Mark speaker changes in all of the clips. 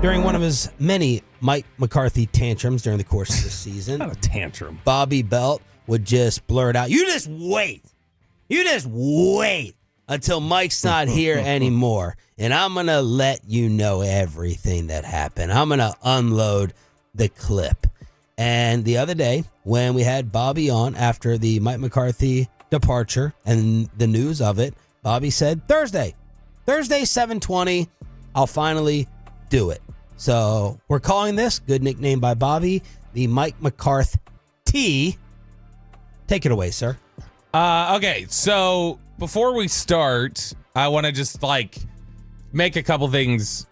Speaker 1: During one of his many Mike McCarthy tantrums during the course of the season,
Speaker 2: Not a tantrum.
Speaker 1: Bobby Belt would just blurt out, "You just wait. You just wait until Mike's not here anymore, and I'm going to let you know everything that happened. I'm going to unload the clip." And the other day, when we had Bobby on after the Mike McCarthy departure and the news of it, Bobby said, Thursday, 7:20, I'll finally do it. So we're calling this, good nickname by Bobby, the Mike McCarthy T. Take it away, sir.
Speaker 2: Okay, so before we start, I want to just make a couple things,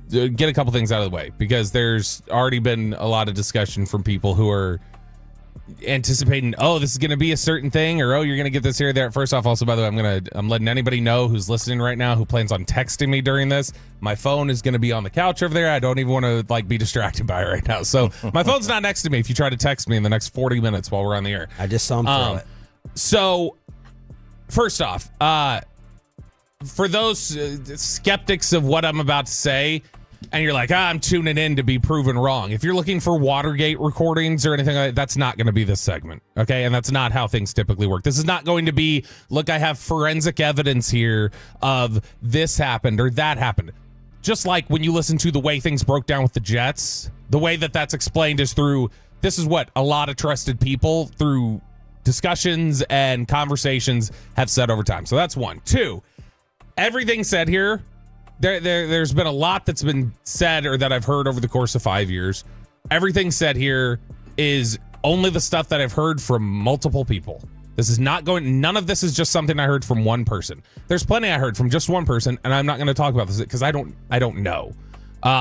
Speaker 2: get a couple things out of the way, because there's already been a lot of discussion from people who are anticipating, oh, this is going to be a certain thing, or oh, you're going to get this here or there. First off, also, by the way, I'm letting anybody know who's listening right now who plans on texting me during this. My phone is going to be on the couch over there. I don't even want to be distracted by it right now. So my phone's not next to me if you try to text me in the next 40 minutes while we're on the air.
Speaker 1: I just saw him throw it.
Speaker 2: So first off, for those skeptics of what I'm about to say, and you're like, I'm tuning in to be proven wrong. If you're looking for Watergate recordings or anything like that, that's not going to be this segment, okay? And that's not how things typically work. This is not going to be, look, I have forensic evidence here of this happened or that happened. Just like when you listen to the way things broke down with the Jets, the way that that's explained is through, this is what a lot of trusted people through discussions and conversations have said over time. So that's one. Two, everything said here, there's been a lot that's been said or that I've heard over the course of 5 years. Everything said here is only the stuff that I've heard from multiple people. This is not none of this is just something I heard from one person. There's plenty I heard from just one person, and I'm not going to talk about this because I don't know.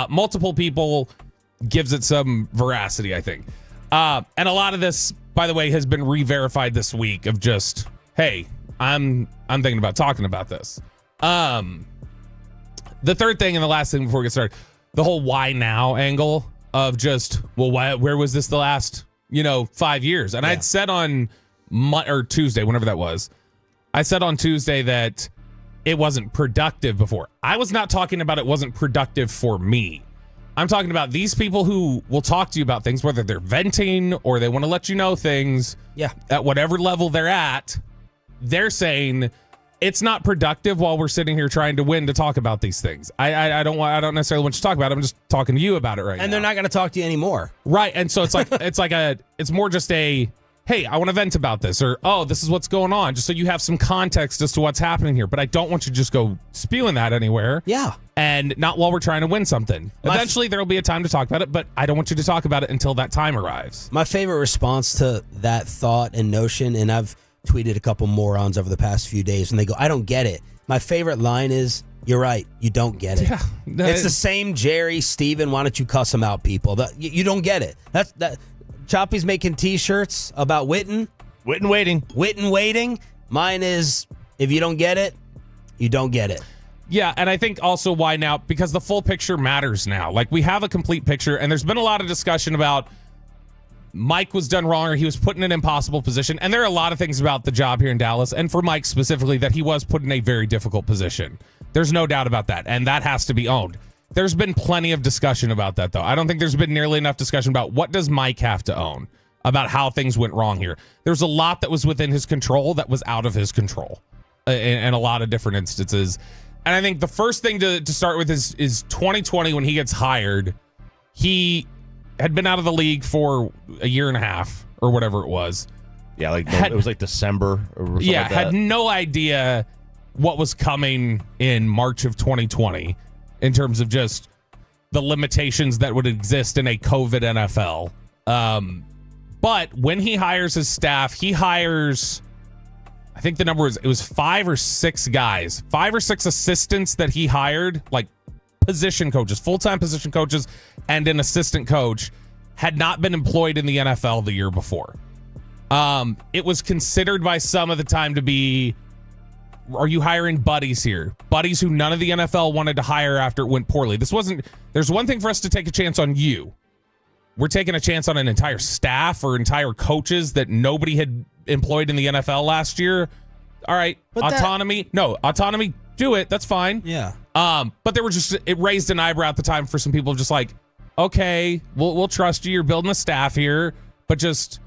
Speaker 2: Multiple people gives it some veracity, I think. And a lot of this, by the way, has been re-verified this week of just, hey, I'm thinking about talking about this. The third thing and the last thing before we get started, the whole why now angle of just, well, where was this the last, 5 years? And I'd said on Tuesday, whenever that was, I said on Tuesday that it wasn't productive before. I was not talking about it wasn't productive for me. I'm talking about these people who will talk to you about things, whether they're venting or they want to let you know things.
Speaker 1: Yeah.
Speaker 2: At whatever level they're at, they're saying it's not productive while we're sitting here trying to win to talk about these things. I don't necessarily want you to talk about it. I'm just talking to you about it right now.
Speaker 1: And they're not going to talk to you anymore.
Speaker 2: Right. And so it's more just a, hey, I want to vent about this, or, oh, this is what's going on, just so you have some context as to what's happening here. But I don't want you to just go spewing that anywhere.
Speaker 1: Yeah.
Speaker 2: And not while we're trying to win something. Eventually, there will be a time to talk about it, but I don't want you to talk about it until that time arrives.
Speaker 1: My favorite response to that thought and notion, and I've tweeted a couple morons over the past few days, and they go, I don't get it. My favorite line is, you're right, you don't get it. Yeah. It's the same Jerry, Steven, why don't you cuss them out, people? You don't get it. That Choppy's making T-shirts about Witten.
Speaker 3: Witten waiting.
Speaker 1: Witten waiting. Mine is, if you don't get it, you don't get it.
Speaker 2: Yeah, and I think also why now, because the full picture matters now. We have a complete picture, and there's been a lot of discussion about Mike was done wrong, or he was put in an impossible position. And there are a lot of things about the job here in Dallas, and for Mike specifically, that he was put in a very difficult position. There's no doubt about that, and that has to be owned. There's been plenty of discussion about that, though. I don't think there's been nearly enough discussion about what does Mike have to own about how things went wrong here. There's a lot that was within his control that was out of his control in a lot of different instances. And I think the first thing to start with is 2020 when he gets hired. He had been out of the league for a year and a half or whatever it was.
Speaker 3: Yeah, it was December or something like that.
Speaker 2: Had no idea what was coming in March of 2020 in terms of just the limitations that would exist in a COVID NFL. But when he hires his staff, he hires, I think the number was, it was 5 or 6 guys, 5 or 6 assistants that he hired, position coaches, full-time position coaches, and an assistant coach had not been employed in the NFL the year before. It was considered by some of the time to be, are you hiring buddies here? Buddies who none of the NFL wanted to hire after it went poorly. There's one thing for us to take a chance on you. We're taking a chance on an entire staff or entire coaches that nobody had employed in the NFL last year. All right, autonomy. No, autonomy, do it. That's fine.
Speaker 1: Yeah.
Speaker 2: But it raised an eyebrow at the time for some people, just like, okay, we'll trust you. You're building a staff here, but just,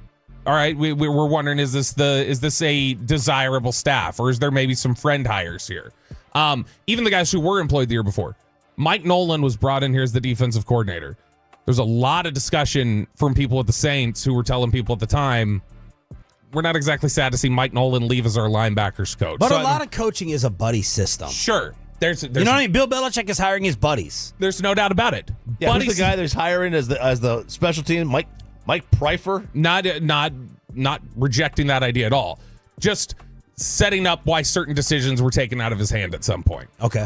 Speaker 2: all right, we're wondering, is this a desirable staff, or is there maybe some friend hires here? Even the guys who were employed the year before. Mike Nolan was brought in here as the defensive coordinator. There's a lot of discussion from people at the Saints who were telling people at the time, we're not exactly sad to see Mike Nolan leave as our linebackers coach.
Speaker 1: But a lot of coaching is a buddy system.
Speaker 2: Sure. There's
Speaker 1: you know what I mean? Bill Belichick is hiring his buddies.
Speaker 2: There's no doubt about it.
Speaker 3: Yeah, who's the guy that's hiring as the special team? Mike Pryfer?
Speaker 2: Not rejecting that idea at all. Just setting up why certain decisions were taken out of his hand at some point.
Speaker 1: Okay.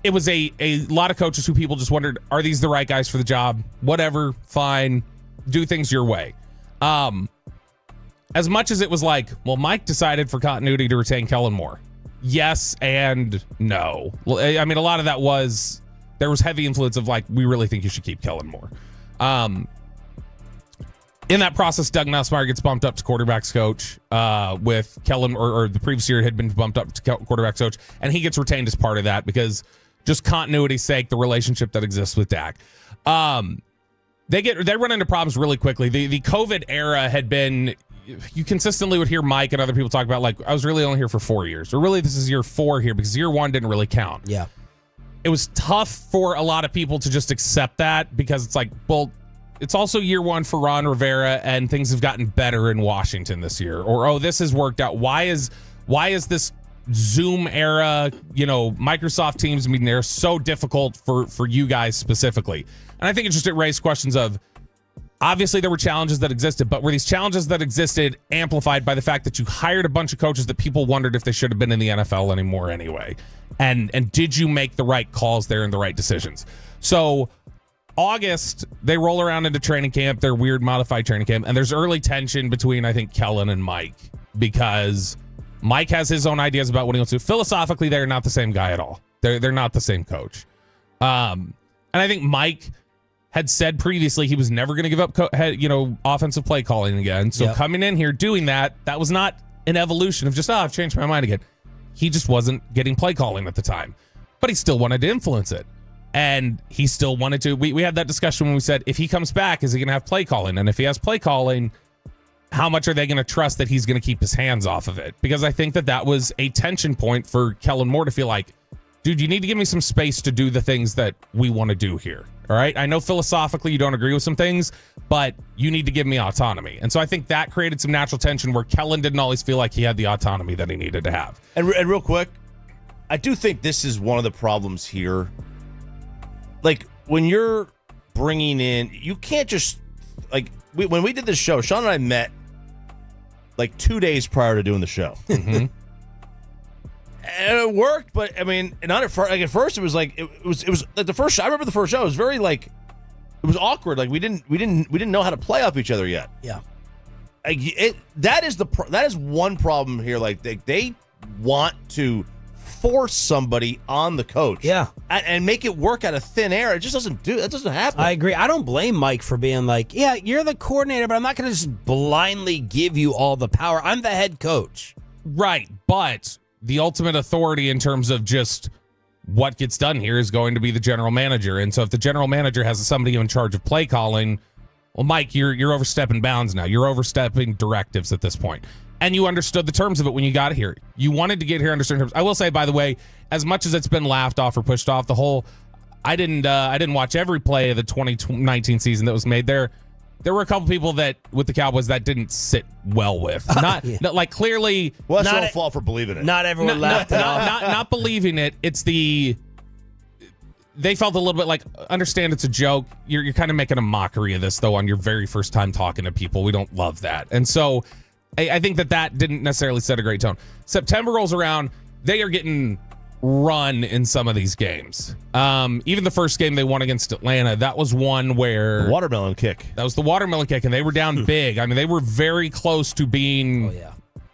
Speaker 2: It was a lot of coaches who people just wondered, are these the right guys for the job? Whatever, fine. Do things your way. As much as it was like, well, Mike decided for continuity to retain Kellen Moore. Yes and no. I mean, a lot of that was, there was heavy influence of like, we really think you should keep Kellen Moore. In that process, Doug Nussmeier gets bumped up to quarterbacks coach with Kellen, or the previous year had been bumped up to quarterbacks coach, and he gets retained as part of that because just continuity's sake, the relationship that exists with Dak. They run into problems really quickly. The COVID era had been, you consistently would hear Mike and other people talk about, like, I was really only here for 4 years, or really this is year 4 here because year 1 didn't really count.
Speaker 1: Yeah.
Speaker 2: It was tough for a lot of people to just accept that because it's like, well, it's also year 1 for Ron Rivera and things have gotten better in Washington this year. Or, oh, this has worked out. Why is this Zoom era, Microsoft Teams meeting there so difficult for you guys specifically? And I think it raised questions of, obviously there were challenges that existed, but were these challenges that existed amplified by the fact that you hired a bunch of coaches that people wondered if they should have been in the NFL anymore anyway? And did you make the right calls there and the right decisions? So August, they roll around into training camp, their weird modified training camp, and there's early tension between, I think, Kellen and Mike, because Mike has his own ideas about what he wants to do. Philosophically, they're not the same guy at all. They're not the same coach. And I think Mike had said previously he was never going to give up offensive play calling again. So coming in here doing that was not an evolution of just, I've changed my mind again. He just wasn't getting play calling at the time, but he still wanted to influence it. And he still wanted to. We had that discussion when we said, if he comes back, is he going to have play calling? And if he has play calling, how much are they going to trust that he's going to keep his hands off of it? Because I think that was a tension point for Kellen Moore to feel like, dude, you need to give me some space to do the things that we want to do here. All right. I know philosophically you don't agree with some things, but you need to give me autonomy. And so I think that created some natural tension where Kellen didn't always feel like he had the autonomy that he needed to have.
Speaker 3: And real quick, I do think this is one of the problems here. Like, when you're bringing in, you can't just, like, when we did this show, Sean and I met like 2 days prior to doing the show.
Speaker 2: Mm-hmm.
Speaker 3: And it worked, but I mean, not at first. Like, at first, it was like it was like the first show. I remember the first show. It was very like, it was awkward. Like we didn't know how to play off each other yet.
Speaker 1: Yeah,
Speaker 3: that is one problem here. Like they want to force somebody on the coach.
Speaker 1: Yeah,
Speaker 3: and make it work out of thin air. It just doesn't happen.
Speaker 1: I agree. I don't blame Mike for being like, yeah, you're the coordinator, but I'm not going to just blindly give you all the power. I'm the head coach.
Speaker 2: Right, but the ultimate authority in terms of just what gets done here is going to be the general manager. And so if the general manager has somebody in charge of play calling, well, Mike, you're overstepping bounds now. You're overstepping directives at this point. And you understood the terms of it when you got here. You wanted to get here under certain terms. I will say, by the way, as much as it's been laughed off or pushed off, the whole, I didn't watch every play of the 2019 season that was made there. There were a couple people that with the Cowboys that didn't sit well with. Not like clearly.
Speaker 3: Well, that's not fault for believing it.
Speaker 1: Not everyone laughed it off.
Speaker 2: Not believing it. It's they felt a little bit like, understand it's a joke. You're kind of making a mockery of this though on your very first time talking to people. We don't love that, and so I think that didn't necessarily set a great tone. September rolls around. They are getting run in some of these games. Even the first game they won against Atlanta, that was one where
Speaker 3: the watermelon kick.
Speaker 2: That was the watermelon kick, and they were down big. I mean, they were very close to being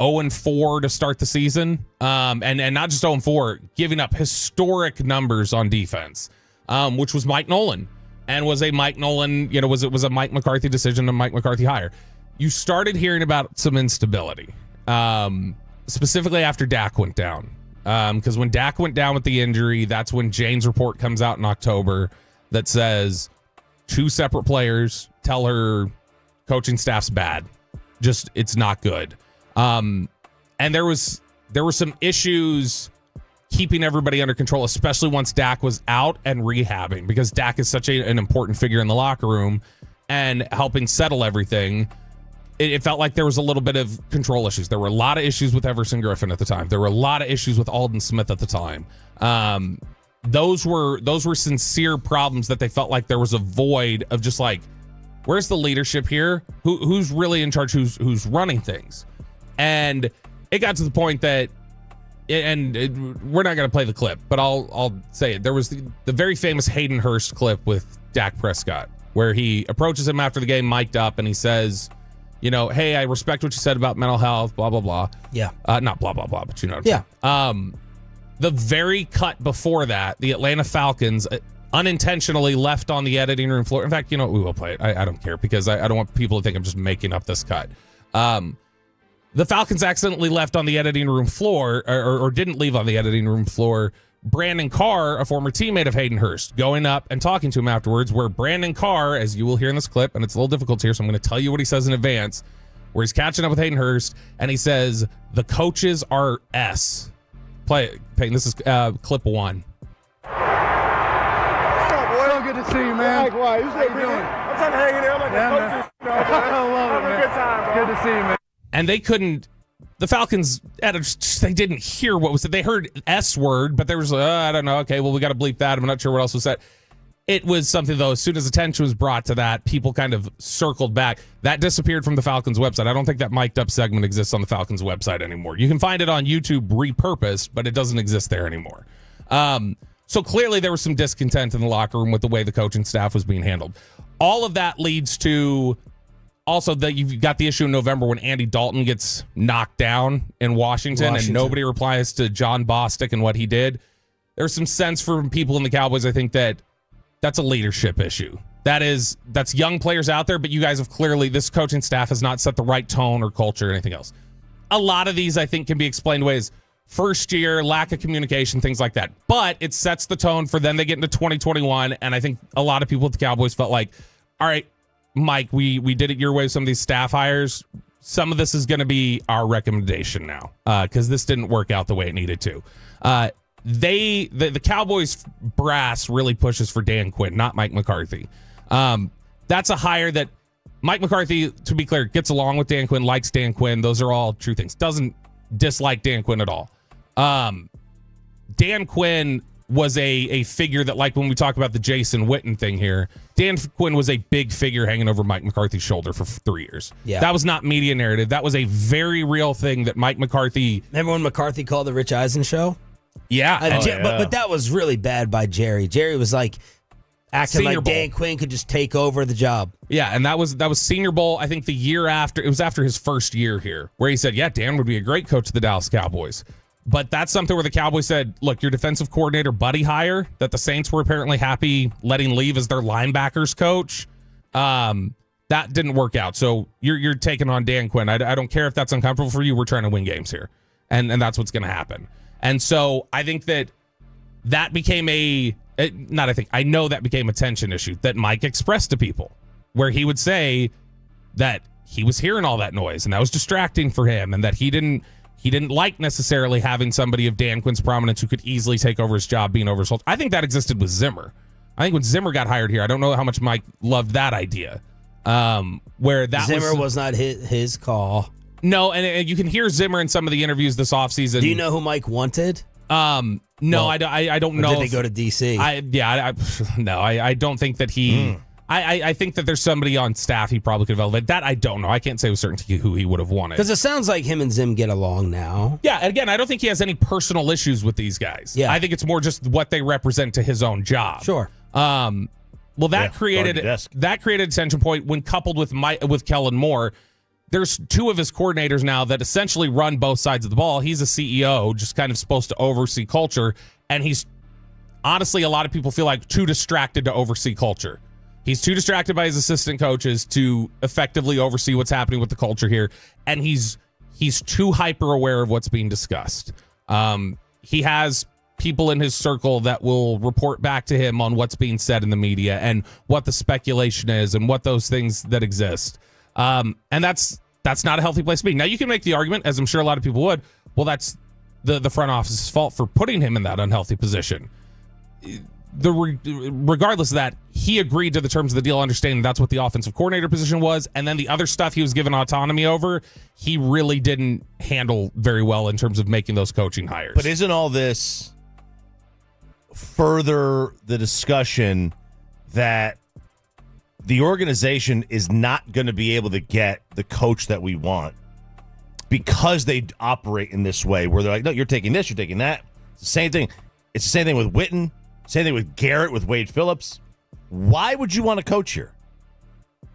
Speaker 2: 0-4 to start the season. And not just 0-4, giving up historic numbers on defense, which was Mike Nolan, and was a Mike Nolan, was a Mike McCarthy decision, a Mike McCarthy hire. You started hearing about some instability, specifically after Dak went down. Because when Dak went down with the injury, that's when Jane's report comes out in October that says 2 separate players tell her coaching staff's bad. Just, it's not good. And there were some issues keeping everybody under control, especially once Dak was out and rehabbing, because Dak is such an important figure in the locker room and helping settle everything. It felt like there was a little bit of control issues. There were a lot of issues with Everson Griffin at the time. There were a lot of issues with Alden Smith at the time. Those were sincere problems that they felt like there was a void of, just like, where's the leadership here? Who's really in charge? Who's running things? And it got to the point that, we're not going to play the clip, but I'll say it. There was the very famous Hayden Hurst clip with Dak Prescott, where he approaches him after the game, mic'd up, and he says, hey, I respect what you said about mental health, blah, blah, blah.
Speaker 1: Yeah.
Speaker 2: Not blah, blah, blah, but you know what I'm saying. The very cut before that, the Atlanta Falcons unintentionally left on the editing room floor. In fact, you know what? We will play it. I don't care, because I don't want people to think I'm just making up this cut. The Falcons accidentally left on the editing room floor, or didn't leave on the editing room floor, Brandon Carr, a former teammate of Hayden Hurst, going up and talking to him afterwards, where Brandon Carr, as you will hear in this clip, and it's a little difficult here, so I'm going to tell you what he says in advance, where he's catching up with Hayden Hurst, and he says, the coaches are S. Play it, Peyton. This is clip 1.
Speaker 4: What's up, boy? So good to see you, man. Likewise. How you doing? I'm trying to hang in there. I'm like the coaches. I love it, man. Have a good time, bro. Good to see you, man.
Speaker 2: And the Falcons, they didn't hear what was said. They heard S word, but there was, I don't know. Okay, well, we got to bleep that. I'm not sure what else was said. It was something, though, as soon as attention was brought to that, people kind of circled back. That disappeared from the Falcons website. I don't think that mic'd up segment exists on the Falcons website anymore. You can find it on YouTube repurposed, but it doesn't exist there anymore. So clearly there was some discontent in the locker room with the way the coaching staff was being handled. All of that leads to also that you've got the issue in November when Andy Dalton gets knocked down in Washington. And nobody replies to John Bostic and what he did. There's some sense from people in the Cowboys, I think, that's a leadership issue. That's young players out there, but you guys have clearly, this coaching staff has not set the right tone or culture or anything else. A lot of these, I think, can be explained away as first year, lack of communication, things like that. But it sets the tone for then they get into 2021, and I think a lot of people at the Cowboys felt like, all right, Mike, we did it your way with some of these staff hires. Some of this is going to be our recommendation now, because this didn't work out the way it needed to. The Cowboys brass really pushes for Dan Quinn, not Mike McCarthy. That's a hire that Mike McCarthy, to be clear, gets along with Dan Quinn, likes Dan Quinn. Those are all true things. Doesn't dislike Dan Quinn at all. Dan Quinn was a figure that, like when we talk about the Jason Witten thing here, Dan Quinn was a big figure hanging over Mike McCarthy's shoulder for 3 years.
Speaker 1: Yeah.
Speaker 2: That was not media narrative. That was a very real thing that Mike McCarthy...
Speaker 1: Remember when McCarthy called the Rich Eisen show?
Speaker 2: Yeah.
Speaker 1: But that was really bad by Jerry. Jerry was like acting
Speaker 2: Senior
Speaker 1: like
Speaker 2: Bowl.
Speaker 1: Dan Quinn could just take over the job.
Speaker 2: Yeah, and that was Senior Bowl, I think the year after. It was after his first year here, where he said, yeah, Dan would be a great coach of the Dallas Cowboys. But that's something where the Cowboys said, look, your defensive coordinator, Buddy Hire, that the Saints were apparently happy letting leave as their linebackers coach, that didn't work out. So you're taking on Dan Quinn. I don't care if that's uncomfortable for you. We're trying to win games here. And that's what's going to happen. And so I think that became I know that became a tension issue that Mike expressed to people, where he would say that he was hearing all that noise and that was distracting for him, and that he didn't like necessarily having somebody of Dan Quinn's prominence who could easily take over his job being oversold. I think that existed with Zimmer. I think when Zimmer got hired here, I don't know how much Mike loved that idea. Where that
Speaker 1: Zimmer was not his call.
Speaker 2: No, and you can hear Zimmer in some of the interviews this offseason.
Speaker 1: Do you know who Mike wanted?
Speaker 2: No, well, I don't know.
Speaker 1: Did they go to D.C.?
Speaker 2: I don't think that he... I think that there's somebody on staff he probably could have elevated. That I don't know. I can't say with certainty who he would have wanted.
Speaker 1: Because it sounds like him and Zim get along now.
Speaker 2: Yeah, and again, I don't think he has any personal issues with these guys.
Speaker 1: Yeah.
Speaker 2: I think it's more just what they represent to his own job.
Speaker 1: Sure.
Speaker 2: Well, that created a tension point when coupled with Kellen Moore. There's two of his coordinators now that essentially run both sides of the ball. He's a CEO, just kind of supposed to oversee culture, and he's honestly, a lot of people feel like too distracted to oversee culture. He's too distracted by his assistant coaches to effectively oversee what's happening with the culture here, and he's too hyper aware of what's being discussed. he has people in his circle that will report back to him on what's being said in the media and what the speculation is and what those things that exist. And that's not a healthy place to be. Now, you can make the argument, as I'm sure a lot of people would, well, that's the front office's fault for putting him in that unhealthy position. Regardless of that, he agreed to the terms of the deal, understanding that's what the offensive coordinator position was, and then the other stuff he was given autonomy over, he really didn't handle very well in terms of making those coaching hires.
Speaker 3: But isn't all this further the discussion that the organization is not going to be able to get the coach that we want because they operate in this way where they're like, no, you're taking this, you're taking that. It's the same thing. It's the same thing with Witten. Same thing with Garrett, with Wade Phillips. Why would you want to coach here?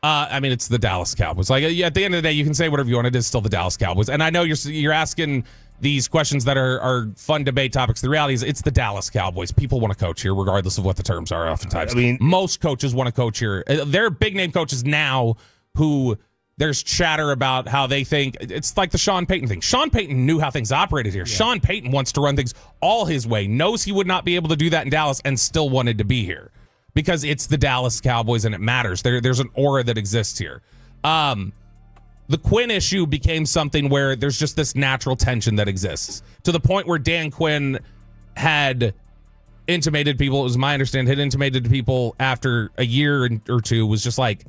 Speaker 2: I mean, it's the Dallas Cowboys. Like, at the end of the day, you can say whatever you want. It is still the Dallas Cowboys. And I know you're asking these questions that are fun debate topics. The reality is it's the Dallas Cowboys. People want to coach here, regardless of what the terms are oftentimes. I mean, most coaches want to coach here. There are big-name coaches now who there's chatter about how they think. It's like the Sean Payton thing. Sean Payton knew how things operated here. Yeah. Sean Payton wants to run things all his way, knows he would not be able to do that in Dallas, and still wanted to be here because it's the Dallas Cowboys and it matters. There's an aura that exists here. The Quinn issue became something where there's just this natural tension that exists to the point where Dan Quinn had intimated people, it was my understanding, had intimated to people after a year or two, was just like,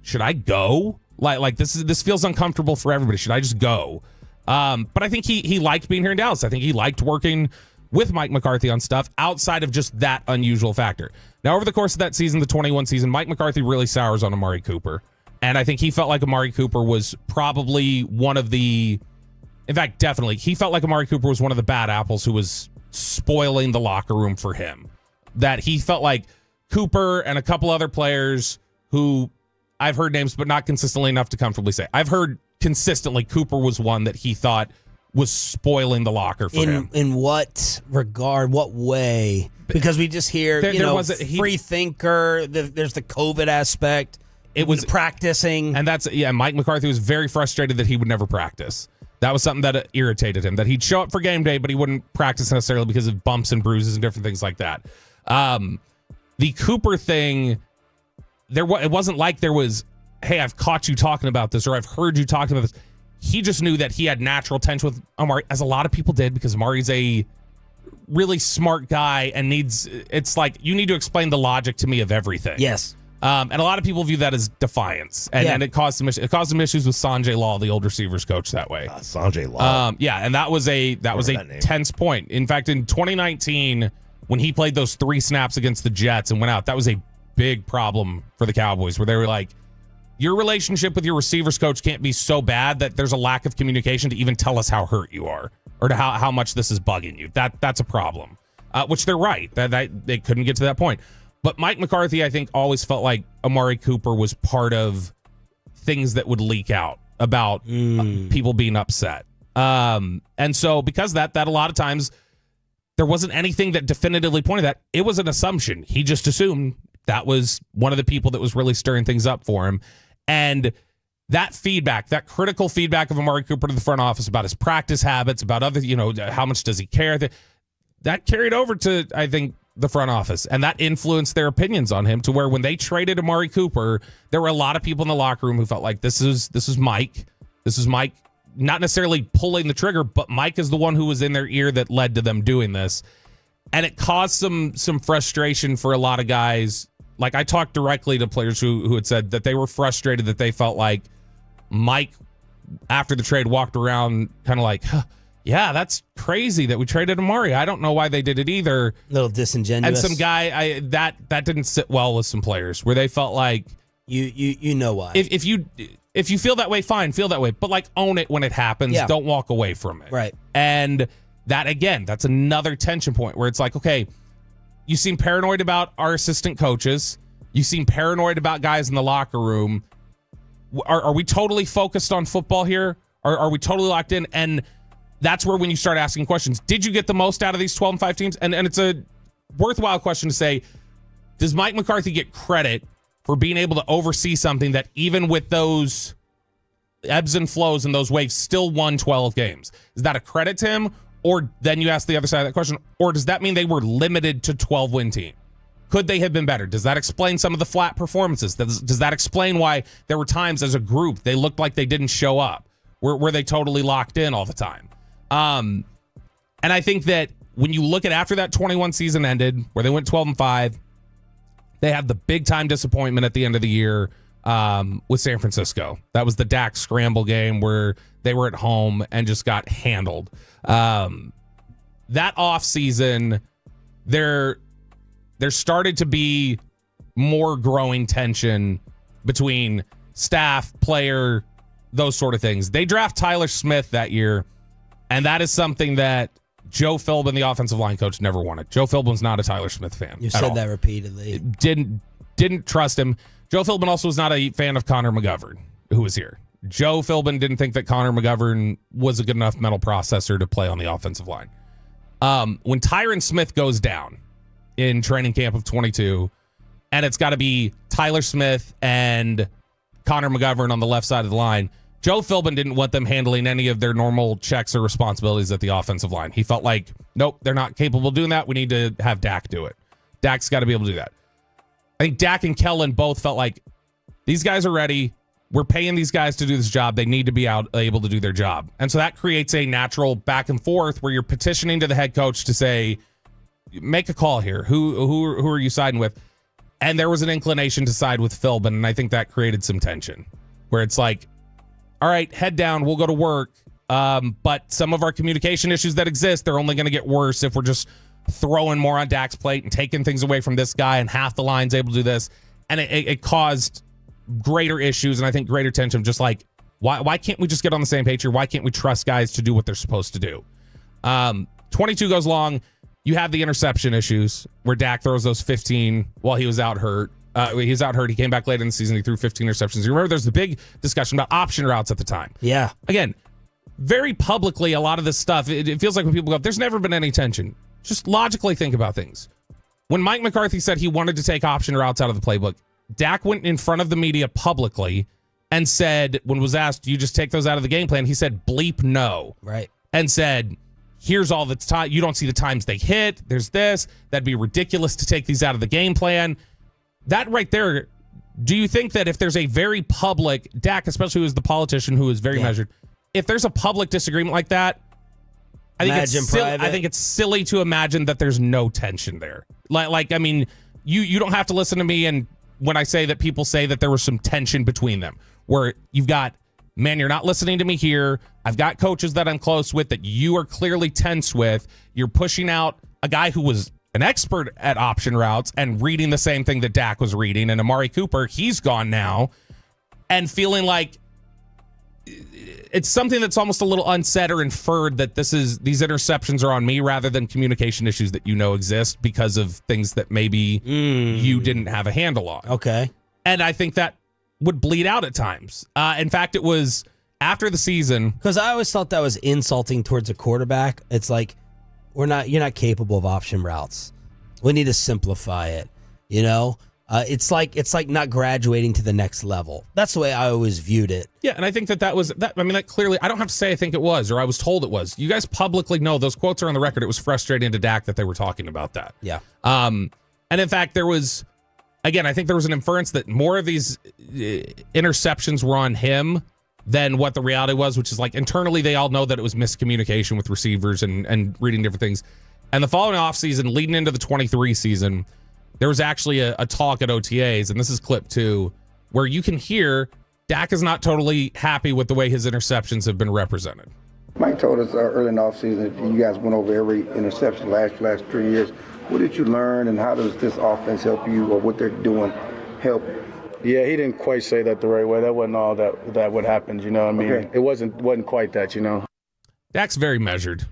Speaker 2: should I go? Like this feels uncomfortable for everybody. Should I just go? But I think he liked being here in Dallas. I think he liked working with Mike McCarthy on stuff outside of just that unusual factor. Now, over the course of that season, the 21 season, Mike McCarthy really sours on Amari Cooper. And I think he felt like Amari Cooper was probably one of the, in fact, definitely, he felt like Amari Cooper was one of the bad apples who was spoiling the locker room for him. That he felt like Cooper and a couple other players who I've heard names, but not consistently enough to comfortably say. I've heard consistently Cooper was one that he thought was spoiling the locker for him.
Speaker 1: In what regard? What way? Because we just hear, free thinker. There's the COVID aspect. It was practicing.
Speaker 2: And Mike McCarthy was very frustrated that he would never practice. That was something that irritated him, that he'd show up for game day, but he wouldn't practice necessarily because of bumps and bruises and different things like that. The Cooper thing, it wasn't like there was, hey, I've caught you talking about this or I've heard you talking about this. He just knew that he had natural tension with Amari, as a lot of people did, because Amari's a really smart guy and it's like, you need to explain the logic to me of everything.
Speaker 1: Yes.
Speaker 2: And a lot of people view that as defiance, and it caused some issues with Sanjay Law, the old receivers coach, that way.
Speaker 3: Sanjay Law,
Speaker 2: and that was a tense point. In fact, in 2019, when he played those 3 snaps against the Jets and went out, that was a big problem for the Cowboys, where they were like, your relationship with your receivers coach can't be so bad that there's a lack of communication to even tell us how hurt you are or to how much this is bugging you. That's a problem, which they're right. That they couldn't get to that point. But Mike McCarthy, I think, always felt like Amari Cooper was part of things that would leak out about people being upset. And so because of that a lot of times there wasn't anything that definitively pointed that. It was an assumption. He just assumed that was one of the people that was really stirring things up for him. And that feedback, that critical feedback of Amari Cooper to the front office about his practice habits, about other, how much does he care, that carried over to, I think, the front office, and that influenced their opinions on him to where when they traded Amari Cooper, there were a lot of people in the locker room who felt like this is Mike. This is Mike, not necessarily pulling the trigger, but Mike is the one who was in their ear that led to them doing this. And it caused some frustration for a lot of guys. Like, I talked directly to players who had said that they were frustrated, that they felt like Mike, after the trade, walked around kind of like, yeah, that's crazy that we traded Amari. I don't know why they did it either.
Speaker 1: A little disingenuous.
Speaker 2: And some guy that didn't sit well with some players, where they felt like
Speaker 1: you know why.
Speaker 2: If you feel that way, fine, feel that way. But like, own it when it happens. Yeah. Don't walk away from it.
Speaker 1: Right.
Speaker 2: And that, again, that's another tension point where it's like, okay, you seem paranoid about our assistant coaches. You seem paranoid about guys in the locker room. Are we totally focused on football here? Are we totally locked in? And that's where when you start asking questions, did you get the most out of these 12-5 teams? And it's a worthwhile question to say, does Mike McCarthy get credit for being able to oversee something that even with those ebbs and flows and those waves still won 12 games? Is that a credit to him? Or then you ask the other side of that question, or does that mean they were limited to 12-win team? Could they have been better? Does that explain some of the flat performances? Does that explain why there were times as a group they looked like they didn't show up? Were they totally locked in all the time? And I think that when you look at after that 21 season ended, where they went 12-5, they had the big time disappointment at the end of the year with San Francisco. That was the Dak scramble game where they were at home and just got handled. That offseason, there started to be more growing tension between staff, player, those sort of things. They draft Tyler Smith that year, and that is something that Joe Philbin, the offensive line coach, never wanted. Joe Philbin's not a Tyler Smith fan.
Speaker 1: You said that repeatedly.
Speaker 2: Didn't trust him. Joe Philbin also was not a fan of Connor McGovern, who was here. Joe Philbin didn't think that Connor McGovern was a good enough mental processor to play on the offensive line. When Tyron Smith goes down in training camp of 22, and it's got to be Tyler Smith and Connor McGovern on the left side of the line, Joe Philbin didn't want them handling any of their normal checks or responsibilities at the offensive line. He felt like, nope, they're not capable of doing that. We need to have Dak do it. Dak's got to be able to do that. I think Dak and Kellen both felt like these guys are ready. We're paying these guys to do this job. They need to be able to do their job. And so that creates a natural back and forth where you're petitioning to the head coach to say, make a call here. Who are you siding with? And there was an inclination to side with Philbin, and I think that created some tension where it's like, all right, head down, we'll go to work. But some of our communication issues that exist, they're only going to get worse if we're just throwing more on Dak's plate and taking things away from this guy, and half the line's able to do this. And it caused greater issues, and I think greater tension, just like, why can't we just get on the same page here? Why can't we trust guys to do what they're supposed to do? 22 goes long. You have the interception issues where Dak throws those 15 while he was out hurt. He was out hurt. He came back late in the season. He threw 15 interceptions. You remember there's the big discussion about option routes at the time.
Speaker 1: Yeah.
Speaker 2: Again, very publicly, a lot of this stuff, it feels like when people go, there's never been any tension. Just logically think about things. When Mike McCarthy said he wanted to take option routes out of the playbook, Dak went in front of the media publicly and said, when was asked, do you just take those out of the game plan? He said, bleep no.
Speaker 1: Right.
Speaker 2: And said, here's all the time. You don't see the times they hit. There's this. That'd be ridiculous to take these out of the game plan. That right there, do you think that if there's a very public, Dak, especially who is the politician who is very measured, if there's a public disagreement like that, I think it's silly to imagine that there's no tension there. Like I mean, you don't have to listen to me and when I say that people say that there was some tension between them, where you've got, man, you're not listening to me here. I've got coaches that I'm close with that you are clearly tense with. You're pushing out a guy who was an expert at option routes and reading the same thing that Dak was reading. And Amari Cooper, he's gone now, and feeling like it's something that's almost a little unsaid or inferred that these interceptions are on me rather than communication issues that exist because of things that maybe you didn't have a handle on.
Speaker 1: Okay.
Speaker 2: And I think that would bleed out at times. In fact, it was after the season. Because
Speaker 1: I always thought that was insulting towards a quarterback. It's like, you're not capable of option routes. We need to simplify it. It's like not graduating to the next level. That's the way I always viewed it.
Speaker 2: Yeah, and I think that was that. I mean, that clearly, I don't have to say I think it was, or I was told it was. You guys publicly know those quotes are on the record. It was frustrating to Dak that they were talking about that.
Speaker 1: Yeah.
Speaker 2: And in fact, there was, again, I think there was an inference that more of these interceptions were on him than what the reality was, which is like internally they all know that it was miscommunication with receivers and reading different things. And the following offseason, leading into the 23 season, there was actually a talk at OTAs, and this is clip 2, where you can hear Dak is not totally happy with the way his interceptions have been represented.
Speaker 5: Mike told us early in the offseason, you guys went over every interception last 3 years. What did you learn, and how does this offense help you, or what they're doing help?
Speaker 6: Yeah, he didn't quite say that the right way. That wasn't all that what happened, I mean, okay. It wasn't quite that,
Speaker 2: Dak's very measured.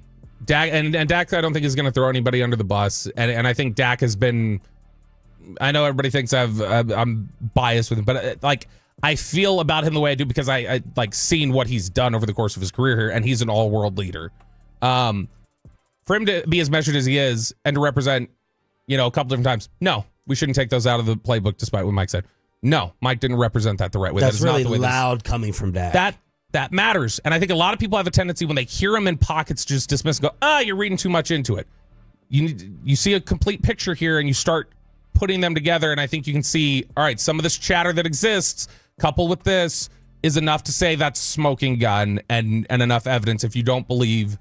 Speaker 2: Dak and Dak, I don't think is going to throw anybody under the bus. And I think Dak has been, I know everybody thinks I'm biased with him, but I feel about him the way I do because I like seen what he's done over the course of his career here, and he's an all-world leader. For him to be as measured as he is and to represent, a couple different times, no, we shouldn't take those out of the playbook, despite what Mike said. No, Mike didn't represent that the right way.
Speaker 1: That's
Speaker 2: that is
Speaker 1: really
Speaker 2: not the way
Speaker 1: loud coming from Dak.
Speaker 2: that matters. And I think a lot of people have a tendency when they hear him in pockets just dismiss and go, you're reading too much into it. You see a complete picture here and you start putting them together, and I think you can see, all right, some of this chatter that exists coupled with this is enough to say that's smoking gun and enough evidence if you don't believe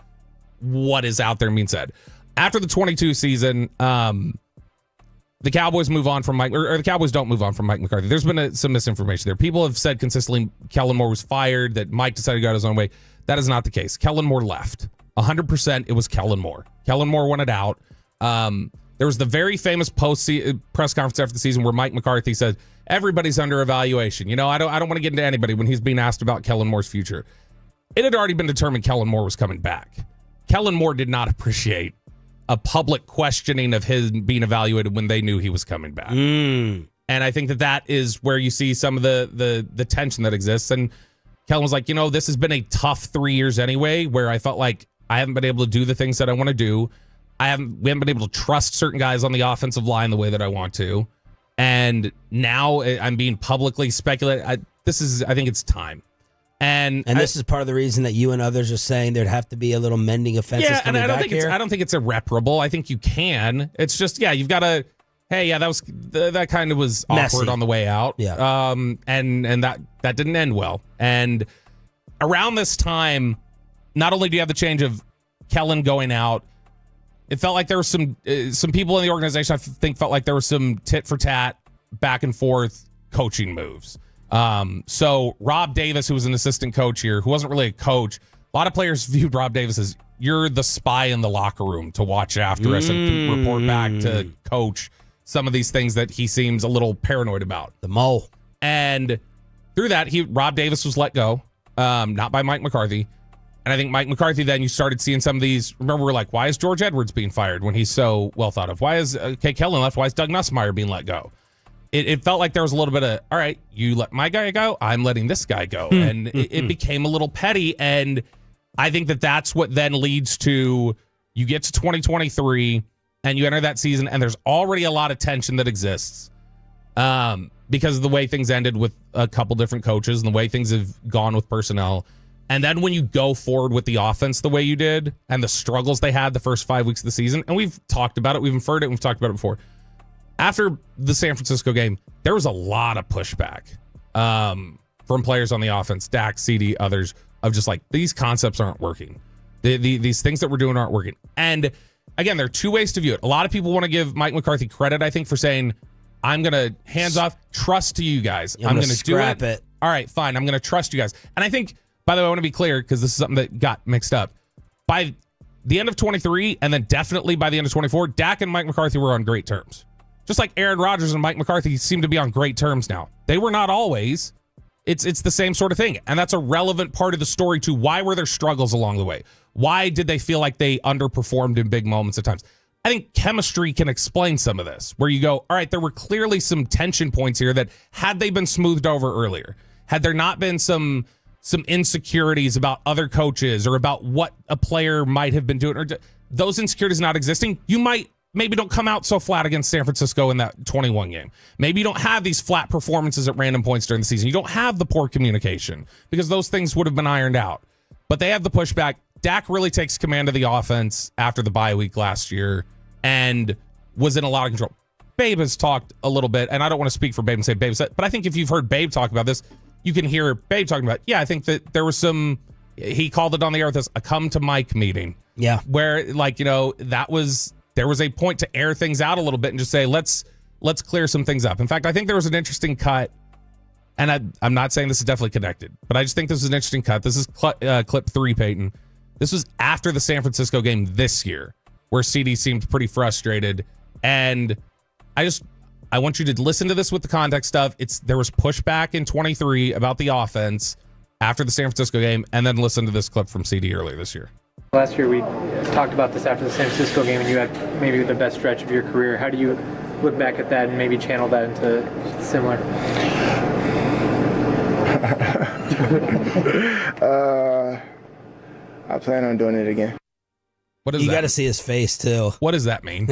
Speaker 2: what is out there being said. After the 22 season, the Cowboys move on from Mike, or the Cowboys don't move on from Mike McCarthy. There's been some misinformation there. People have said consistently Kellen Moore was fired, that Mike decided to go his own way. That is not the case. Kellen Moore left. 100% it was Kellen Moore. Kellen Moore wanted out. There was the very famous press conference after the season where Mike McCarthy said, everybody's under evaluation. You know, I don't want to get into anybody when he's being asked about Kellen Moore's future. It had already been determined Kellen Moore was coming back. Kellen Moore did not appreciate a public questioning of his being evaluated when they knew he was coming back. And I think that is where you see some of the tension that exists. And Kellen was like, you know, this has been a tough 3 years anyway, where I felt like I haven't been able to do the things that I want to do. We haven't been able to trust certain guys on the offensive line the way that I want to. And now I'm being publicly speculated. I think it's time. And
Speaker 1: this is part of the reason that you and others are saying there'd have to be a little mending offenses.
Speaker 2: Yeah, and I don't think it's irreparable. I think you can. It's just, you've got to, that kind of was
Speaker 1: messy.
Speaker 2: Awkward on the way out.
Speaker 1: Yeah.
Speaker 2: And that didn't end well. And around this time, not only do you have the change of Kellen going out, it felt like there were some people in the organization, I think, felt like there was some tit for tat, back and forth coaching moves. So Rob Davis, who was an assistant coach here, who wasn't really a coach, a lot of players viewed Rob Davis as, you're the spy in the locker room to watch after us and report back to coach some of these things that he seems a little paranoid about.
Speaker 1: The mole.
Speaker 2: And through that, Rob Davis was let go, not by Mike McCarthy. And I think Mike McCarthy, then you started seeing some of these. Remember, we're like, why is George Edwards being fired when he's so well thought of? Why is Kellen left? Why is Doug Nussmeier being let go? It felt like there was a little bit of, all right, you let my guy go, I'm letting this guy go. And it became a little petty. And I think that's what then leads to, you get to 2023 and you enter that season and there's already a lot of tension that exists because of the way things ended with a couple different coaches and the way things have gone with personnel. And then when you go forward with the offense the way you did and the struggles they had the first 5 weeks of the season, and we've talked about it, we've inferred it, we've talked about it before. After the San Francisco game, there was a lot of pushback from players on the offense, Dak, CD, others, of just like, these concepts aren't working. These things that we're doing aren't working. And again, there are two ways to view it. A lot of people want to give Mike McCarthy credit, I think, for saying, I'm going to hands off, trust to you guys. I'm going to do it. All right, fine. I'm going to trust you guys. And I think, by the way, I want to be clear because this is something that got mixed up. By the end of 23 and then definitely by the end of 24, Dak and Mike McCarthy were on great terms. Just like Aaron Rodgers and Mike McCarthy seem to be on great terms now. They were not always. It's the same sort of thing. And that's a relevant part of the story too. Why were there struggles along the way? Why did they feel like they underperformed in big moments at times? I think chemistry can explain some of this, where you go, all right, there were clearly some tension points here that had they been smoothed over earlier, had there not been some insecurities about other coaches or about what a player might have been doing, or those insecurities not existing, you maybe don't come out so flat against San Francisco in that 21 game. Maybe you don't have these flat performances at random points during the season. You don't have the poor communication because those things would have been ironed out. But they have the pushback. Dak really takes command of the offense after the bye week last year and was in a lot of control. Babe has talked a little bit, and I don't want to speak for Babe and say Babe said, but I think if you've heard Babe talk about this, you can hear Babe talking about, I think that there was he called it on the air with this, a come to Mike meeting.
Speaker 1: Yeah.
Speaker 2: Where, there was a point to air things out a little bit and just say, let's clear some things up. In fact, I think there was an interesting cut, and I'm not saying this is definitely connected, but I just think this is an interesting cut. This is clip 3, Peyton. This was after the San Francisco game this year, where CD seemed pretty frustrated. And I want you to listen to this with the context of there was pushback in 23 about the offense after the San Francisco game, and then listen to this clip from CD earlier this year.
Speaker 7: Last year we talked about this after the San Francisco game, and you had maybe the best stretch of your career. How do you look back at that and maybe channel that into similar?
Speaker 6: I plan on doing it again.
Speaker 2: What does
Speaker 1: you got to see his face too.
Speaker 2: What does that mean?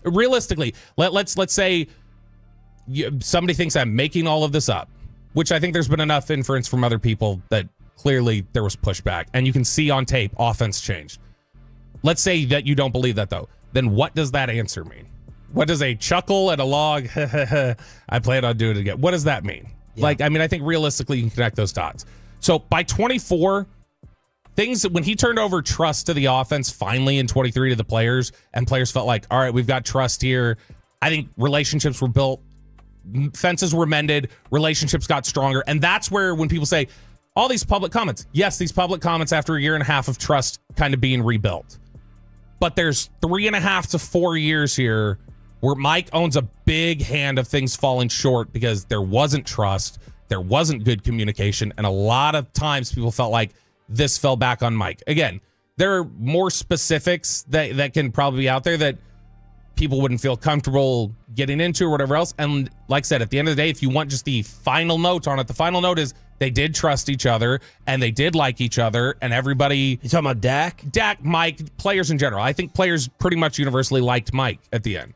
Speaker 2: Realistically, let's say somebody thinks I'm making all of this up, which I think there's been enough inference from other people that clearly there was pushback. And you can see on tape, offense changed. Let's say that you don't believe that, though. Then what does that answer mean? What does a chuckle and a log, I plan on doing it again, what does that mean? Yeah. Like, I mean, I think realistically you can connect those dots. So by 24, when he turned over trust to the offense finally in 23 to the players, and players felt like, all right, we've got trust here. I think relationships were built, fences were mended, relationships got stronger. And that's where when people say all these public comments, yes, these public comments after a year and a half of trust kind of being rebuilt. But there's 3.5 to 4 years here where Mike owns a big hand of things falling short because there wasn't trust, there wasn't good communication, and a lot of times people felt like this fell back on Mike. Again, there are more specifics that can probably be out there that people wouldn't feel comfortable getting into or whatever else. And like I said, at the end of the day, if you want just the final note on it, the final note is they did trust each other and they did like each other, and everybody...
Speaker 1: You talking about Dak?
Speaker 2: Dak, Mike, players in general. I think players pretty much universally liked Mike at the end.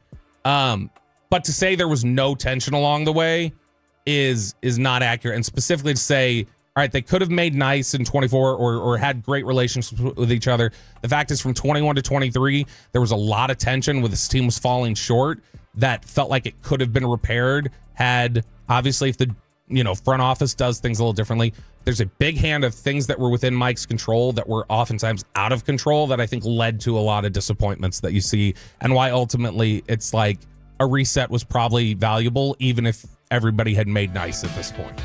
Speaker 2: But to say there was no tension along the way is not accurate. And specifically to say, all right, they could have made nice in 24 or had great relationships with each other. The fact is, from 21 to 23, there was a lot of tension with this team was falling short that felt like it could have been repaired had, obviously, if the front office does things a little differently. There's a big hand of things that were within Mike's control that were oftentimes out of control that I think led to a lot of disappointments that you see, and why ultimately it's like a reset was probably valuable, even if everybody had made nice at this point.